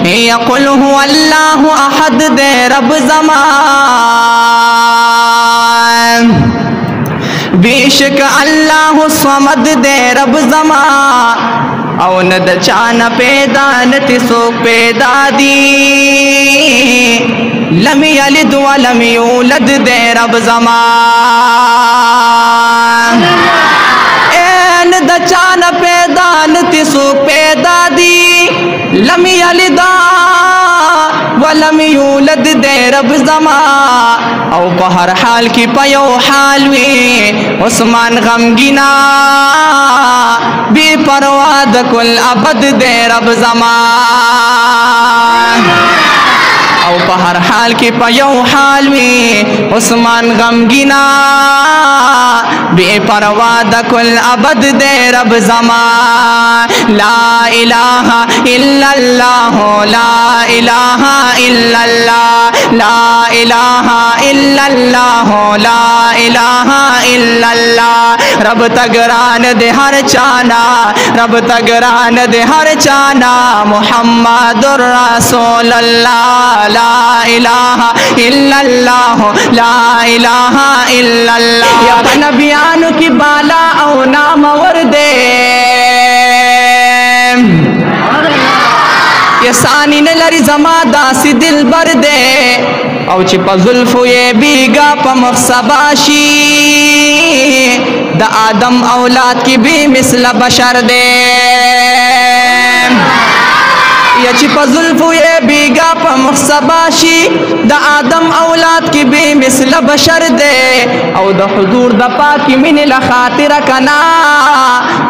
यकुल who अल्लाहु अहद दे रब ज़मान, बेशक अल्लाह समद दे रब ज़मान, औ न द चान पैदा न तिसो पैदा दी, लम यलिद व लम यूलद दे रब ज़मान। न द चान पैदा न तिसो पैदा दी, लम यलिद वलम यूलद दे रब ज़मान। औ बहर हाल की पयो हाल में उस्मान गमगिना, बेपरवाह द कुल अबद दे रब ज़मान। औ बहर हाल की पयो हाल में उस्मान गमगिना, बेपरवाह द कुल अबद दे रब ज़मान। ला इलाहा इल्लल्लाह, ला इलाहा इल्लल्लाह, ला इलाहा इल्लल्लाह, ला इलाहा इल्लल्लाह। रब तगरान दे हर चाना, रब तगरान दे हर चाना, मुहम्मदुर रसूलुल्लाह। ला इलाहा इल्लल्लाह, ला इलाहा इल्लल्लाह। या नबियान की बाला औ नाम वर्दे, ये सानी न लरी जमा दासी दिल बर दे, औ चिपा जुल्फो ये बीगा पमख सबाशी, द आदम औलाद की भी मिसल बशर दे। ये चिपा जुल्फो ये बीगा पमख सबाशी, द आदम औलाद की भी मिसल बशर दे। औ द हुजूर द पाकी मिन ला खातिर कना,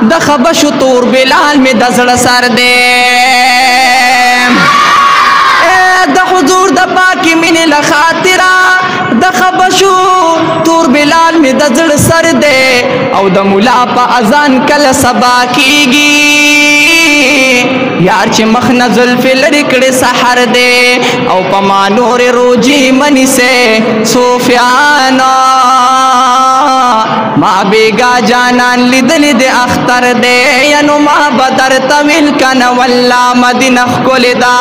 द खबश तूर बिलाल में दजड़ sir they. The Hazur the पाकी मिन ला खातिरा, द खबशु तूर बिलाल में दजड़ सर दे। औ द मुला पा अजान कल सबा कीगी, यार चे मखना जुल्फे लड़कड़े सहर दे। औ पमा नूर रोजी मनी से सूफियाना, माँ बेगा जानान लिद लिद अख्तर दे। यनु माँ बदर तविल कन वल्ला मदीना कोलिदा,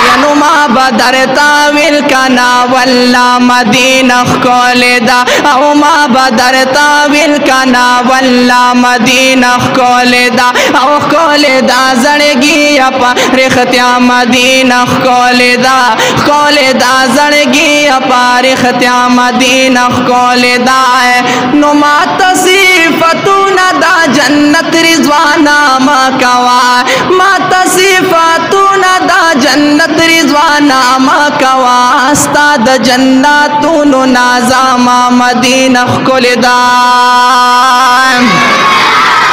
यनु माँ बदर ताविल कना वल्ला मदीना कोलिदा। औ माँ बदर ताविल कना वल्ला मदीना कोलिदा। औ कोलिदा जड़गी अपा रिख्त्या मदीना कोलिदा, कोलिदा जड़गी अपा रिख्त्या मदीना कोलिदा। नुमा तसीफतु नदा जन्नत रिजवाना मकवा, मा तसीफतु नदा जन्नत रिजवाना मकवा, अस्ताद जन्नतुन नाज़ामा मदीना कोलिदा।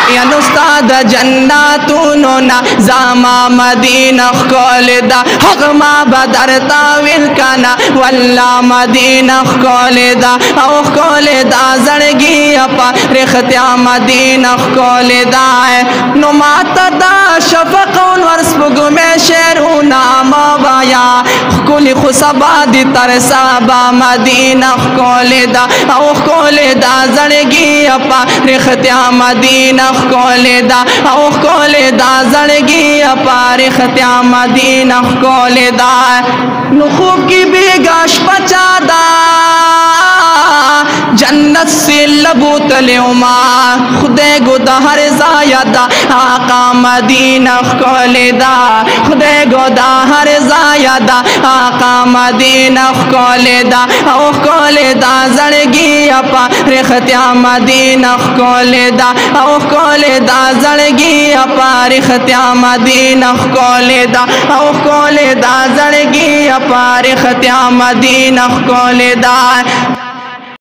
यनुस्ताद जन्नतुन नाज़ामा मदीना कोलिदा। हगमा बदर ताविल कना वल्ला मदीना कोलिदा। औ कोलिदा जड़गी अपा रिख्त्या मदीना कोलिदा। नुमा तदा शफक़ुन वर्सबुग में शेरू नाम बाया, कुल खुशबादी तरसाबा मदीना कोलिदा। औ कोलिदा जड़गी अपा रिख्त्या मदीना कोलिदा। औ कोलिदा जड़गी अपा रिख्त्या मदीना कोलिदा। नुखूब की बेगाश पचादा, जन्नत से लबू तले उमा, खुदे गोदाहर जायदा आका मदीना कोलिदा। खुदे गोदाहर जायदा आका मदीना कोलिदा। औ कोलिदा जड़गी अपा रिख्त्या मदीना कोलिदा। औ कोलिदा जड़गी अपा रिख्त्या मदीना कोलिदा। औ कोलिदा जड़गी अपा रिख्त्या मदीना कोलिदा।